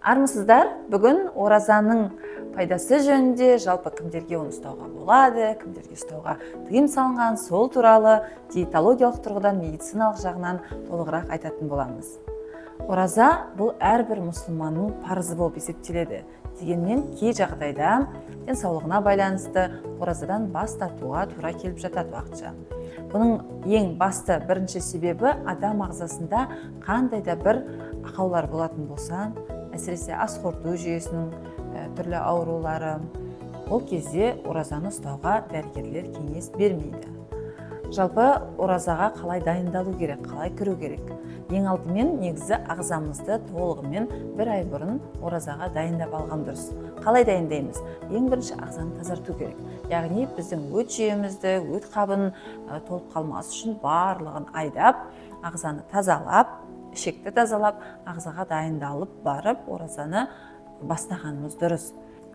Армысыздар, бүгін оразаның пайдасы жөнінде жалпы кімдерге оны ұстауға болады, кімдерге ұстауға тыйым салынған, сол туралы диетологиялық тұрғыдан, медициналық жағынан толығырақ айтатын боламыз. Ораза бұл әрбір мұсылманның парызы болып есептеледі. Дегенмен кей жағдайда денсаулығына байланысты оразадан бас тартуға тура келіп жатады уақытша. Бұның ең басты бірінші себебі адам ағзасында қандай да бір ақаулар болатын болса, әсіресе ас қорыту жүйесінің түрлі аурулары, ол кезде оразаны ұстауға дәрігерлер кеңес бермейді. Жалпы оразаға қалай дайындалу керек, қалай кіру керек? Ең алдымен негізі ағзамызды толығымен бір ай бұрын оразаға дайындап алған дұрыс. Қалай дайындаймыз? Ең бірінші ағзаны тазарту керек. Яғни біздің өт жүйемізді, өт қабын толып қалмас үшін барлығын айдап, ағзаны тазалап, ішекті тазалап, ағзаға дайындалып барып, оразаны бастағанымыз дұрыс.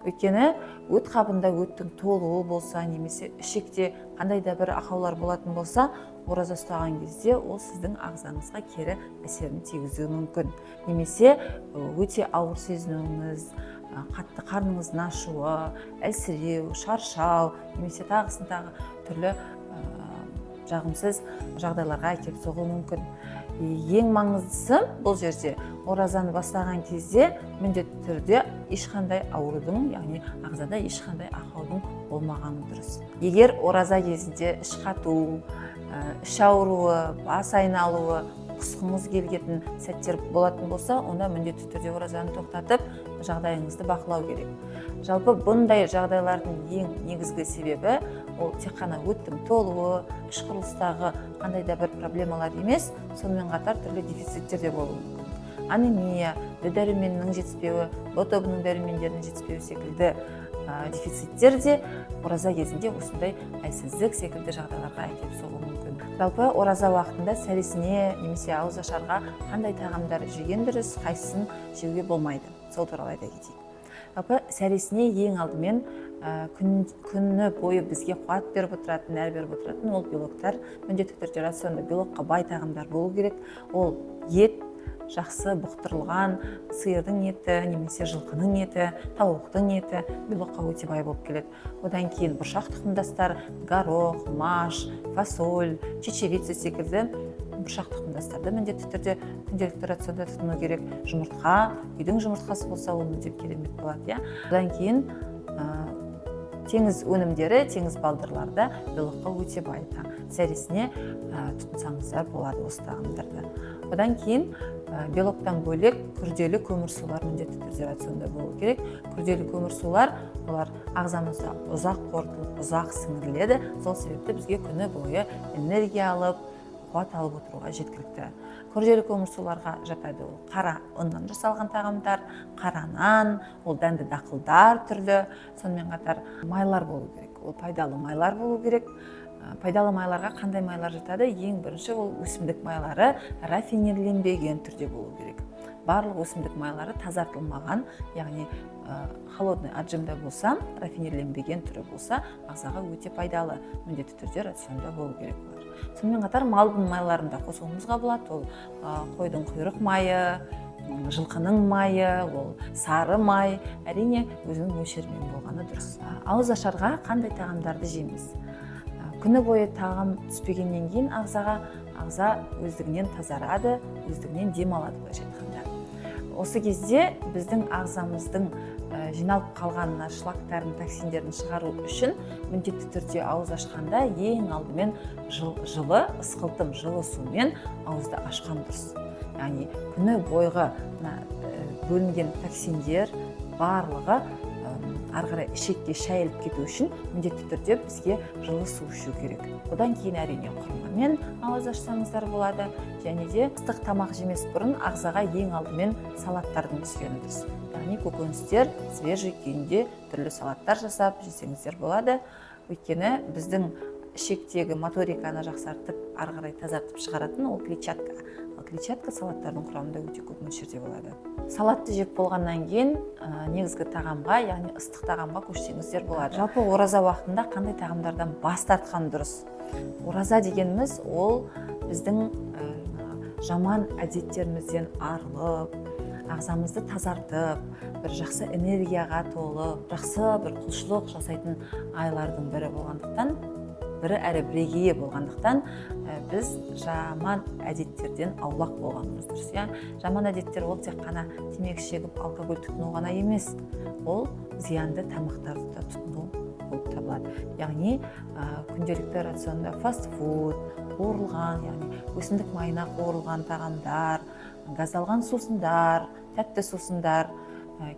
Өйткені өт қабында өттің толуы болса, немесе ішекте қандай да бір ақаулар болатын болса, ораза ұстаған кезде ол сіздің ағзаңызға кері әсерін тигізуі мүмкін. Немесе өте ауыр сезінуіңіз, қатты қарныңыздың ашуы, әлсіреу, шаршау, немесе тағы түрлі жағымсыз жағдайларға әкеліп соғуы мүмкін. Ең маңыздысы бұл жерде оразаны бастаған кезде міндетті түрде ешқандай аурудың, яғни ағзада ешқандай ақаудың болмағаны дұрыс. Егер ораза кезінде іш қату, іш ауруы, бас айналуы, құсқыңыз келген сәттер болатын болса, онда міндетті түрде оразаны тоқтатып, жағдайыңызды бақылау керек. Жалпы бұндай жағдайлардың ең негізгі себебі ол тек қана өттің толуы, іш құрылыстағы қандай да бір проблемалар емес, сонымен қатар түрлі дефициттер де болуы мүмкін. Анемия, Д дәруменінің жетіспеуі, В тобының дәрумендерінің жетіспеуі секілді дефициттер де ораза кезінде осындай әлсіздік секілді жағдайларға әкеліп соғуы мүмкін. Жалпы ораза уақытында сәресіне немесе ауызашарға қандай тағамдар жеген дұрыс, қайсысын жеуге болмайды. Сол туралы айта кетейік. Жалпы сәресіне ең алдымен күні бойы бізге қуат беріп отыратын, нәр беріп отыратын ол белоктар, міндетті түрде рационда белокқа бай тағамдар болу керек. Ол ет, жақсы бұқтырылған сиырдың еті, немесе жылқының еті, тауықтың еті белокқа өте бай болып келеді. Одан кейін бұршақ тұқымдастар, горох, маш, фасоль, чечевица секілді бұршақ тұқымдастарды міндетті түрде күнделікті рационда тұтыну керек. Жұмыртқа, үйдің жұмыртқасы болса, ол өте керемет болады. Одан кейін теңіз өнімдері, теңіз балдырларда белокқа өте бай. Сәресіне тұтынсаңыздар болады осы тағамдарды. Одан кейін белоктан бөлек күрделі көмірсулар міндетті түрде рационда болу керек. Күрделі көмірсулар олар ағзамызда ұзақ қорытылып, ұзақ сіңіріледі. Сол себепті бізге күні бойы энергия алып, қуат алып отыруға жеткілікті. Күрделі көмірсуларға жатады ол қара ұннан жасалған тағамдар, қара нан, ол дәнді дақылдар түрлі, сонымен қатар майлар болу керек. Ол пайдалы майлар болу керек. Пайдалы майларға қандай майлар жатады? Ең бірінші ол өсімдік майлары рафинирленбеген түрде болу керек. Барлық өсімдік майлары тазартылмаған, яғни холодный отжимда болса, рафинирленбеген түрі болса, ағзаға өте пайдалы, міндетті түрде рационда болу керек олар. Сонымен қатар малдың майларын да қосуымызға болады. Ол қойдың құйрық майы, жылқының майы, ол сары май, әрине өзінің мөлшерімен болғаны дұрыс. Ауызашарға қандай тағамдарды жейміз? Күні бойы тағам түспегеннен кейін ағза өздігінен тазарады, өздігінен демалады былайша айтқанда. Осы кезде біздің ағзамыздың жиналып қалған шлактарын, токсиндерін шығару үшін міндетті түрде ауыз ашқанда ең алдымен жылы, ысқылтым жылы сумен ауызды ашқан дұрыс. Яғни күні бойғы бөлінген токсиндер барлығы ары қарай ішекке шайылып кету үшін міндетті түрде бізге жылы су ішу керек. Одан кейін әрине құрмамен ауыз ашсаңыздар болады. Және де ыстық тамақ жемес бұрын ағзаға ең алдымен салаттардың түскені дұрыс. Яғни көкөністер свежий күйінде түрлі салаттар жасап жесеңіздер болады. Өйткені біздің ішектегі моториканы жақсартып, ары қарай тазартып шығаратын ол клетчатка. Клетчатка салаттардың құрамында өте көп мөлшерде болады. Салатты жеп болғаннан кейін негізгі тағамға, яғни ыстық тағамға көшсеңіздер болады. Жалпы ораза уақытында қандай тағамдардан бас тартқан дұрыс? Ораза дегеніміз ол біздің жаман әдеттерімізден арылып, ағзамызды тазартып, бір жақсы энергияға толы, жақсы бір құлшылық жасайтын айлардың бірі болғандықтан, бірі әрі бірегейі болғандықтан біз жаман әдеттерден аулақ болғанымыз дұрыс. Жаман әдеттер ол тек қана темекі шегіп, алкоголь тұтыну ғана емес, ол зиянды тамақтарды да тұтыну болып табылады. Яғни күнделікті рационда фастфуд, қуырылған, яғни өсімдік майына қуырылған тағамдар, газдалған сусындар, тәтті сусындар,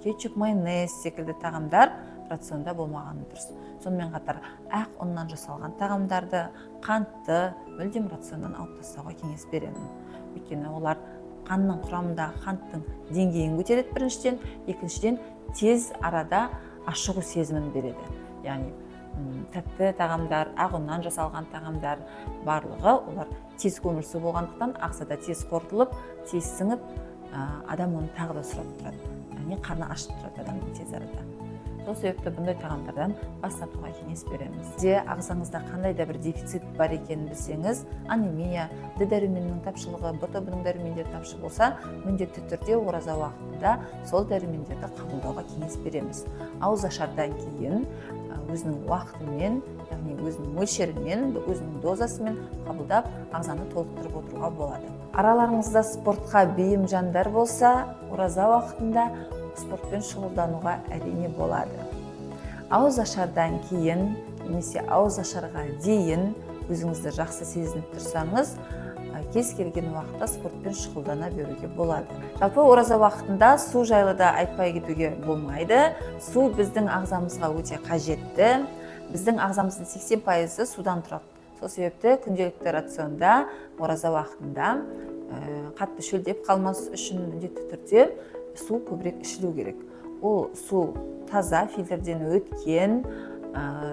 кетчуп, майонез секілді тағамдар рационда болмағаны дұрыс. Сонымен қатар ақ ұннан жасалған тағамдарды, қантты мүлдем рационнан алып тастауға кеңес беремін. Өйткені олар қанның құрамындағы қанттың деңгейін көтереді біріншіден, екіншіден тез арада ашығу сезімін береді. Яғни тәтті тағамдар, ақ ұннан жасалған тағамдар барлығы олар тез көмірсу болғандықтан ағзада тез қорытылып, тез сіңіп, адам оны тағы да сұрап тұрады. Яғни қарны ашып тұрады адамның тез арада. Сол себепті бұндай тағамдардан бас тартуға кеңес береміз. Ағзаңызда қандай да бір дефицит бар екенін білсеңіз, анемия, д дәріменінің тапшылығы, б тобының дәрумендері тапшы болса, міндетті түрде ораза уақытында сол дәрумендерді қабылдауға кеңес береміз. Ауызашардан кейін өзінің уақытымен, яғни өзінің мөлшерімен, өзінің дозасымен қабылдап, ағзаны толықтырып отыруға болады. Араларыңызда спортқа бейім жандар болса, ораза уақытында спортпен шұғылдануға әрине болады. Ауызашардан кейін немесе ауызашарға дейін өзіңізді жақсы сезініп тұрсаңыз, кез келген уақытта спортпен шұғылдана беруге болады. Жалпы ораза уақытында су жайлы да айтпай кетуге болмайды. Су біздің ағзамызға өте қажетті. Біздің ағзамыздың 80% судан тұрады. Сол себепті күнделікті рационда ораза уақытында қатты шөлдеп қалмас үшін міндетті түрде су көбірек ішілу керек. Ол су таза, фильтрден өткен,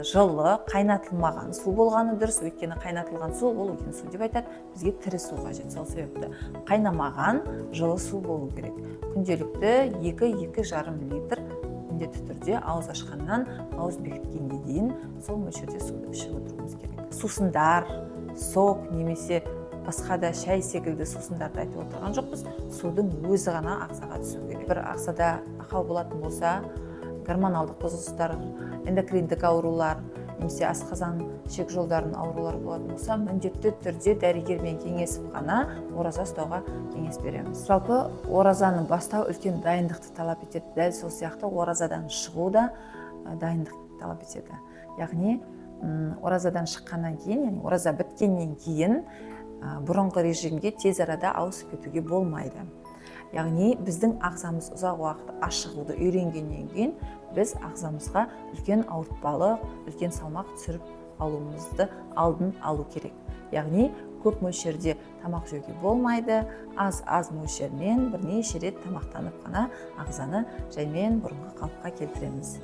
жылы, қайнатылмаған су болғаны дұрыс. Өйткені қайнатылған су ол өткен су деп айтады. Бізге тірі су қажет. Сол себепті қайнамаған жылы су болу керек. Күнделікті 2-2,5 литр міндетті түрде ауыз ашқаннан ауыз бекіткенге дейін сол мөлшерде суды ішіп отыруымыз керек. Сусындар, сок немесе басқа да шай секілді сусындарды айтып отырған жоқпыз. Судың өзі ғана ағзаға түсу керек. Бір ағзада ақау болатын болса, гормоналдық бұзылыстар, эндокриндік аурулар, немесе асқазан ішек жолдарының аурулары болатын болса, міндетті түрде дәрігермен кеңесіп қана ораза ұстауға кеңес береміз. Жалпы оразаны бастау үлкен дайындықты талап етеді. Дәл сол сияқты оразадан шығу да дайындық талап етеді. Яғни оразадан шыққаннан кейін, яғни ораза біткеннен кейін бұрынғы режимге тез арада ауысып кетуге болмайды. Яғни біздің ағзамыз ұзақ уақыт ашығуды үйренгеннен кейін біз ағзамызға үлкен ауыртпалық, үлкен салмақ түсіріп алуымызды алдын алу керек. Яғни көп мөлшерде тамақ жеуге болмайды, аз мөлшермен бірнеше рет тамақтанып қана ағзаны жаймен бұрынғы қалыпқа келтіреміз.